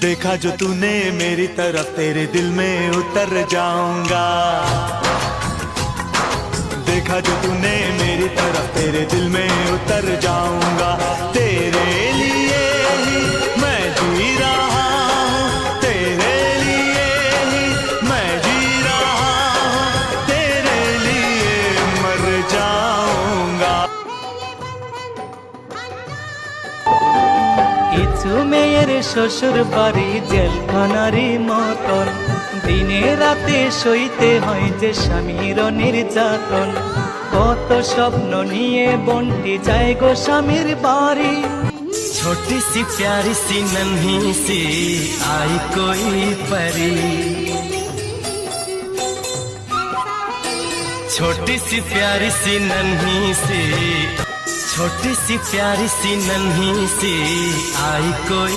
देखा जो तूने मेरी तरफ तेरे दिल में उतर जाऊंगा। देखा जो तूने मेरी तरफ तेरे दिल में उतर जाऊंगा। तेरे लिए ही मैं जी रहा हूँ, तेरे लिए ही मैं जी रहा हूँ, तेरे लिए मर जाऊंगा। কিছু মেয়ের শ্বশুর বাড়ি জেলখানারই মতন, দিনে রাতে সইতে হয় যে স্বামীর নির্যাতন। কত স্বপ্ন নিয়ে বন্টি যায় গো স্বামীর বাড়ি। छोटी सी प्यारी सी नन्ही सी आई कोई परी, छोटी सी प्यारी सी नन्ही सी, छोटी सी प्यारी सी नन्ही सी आई कोई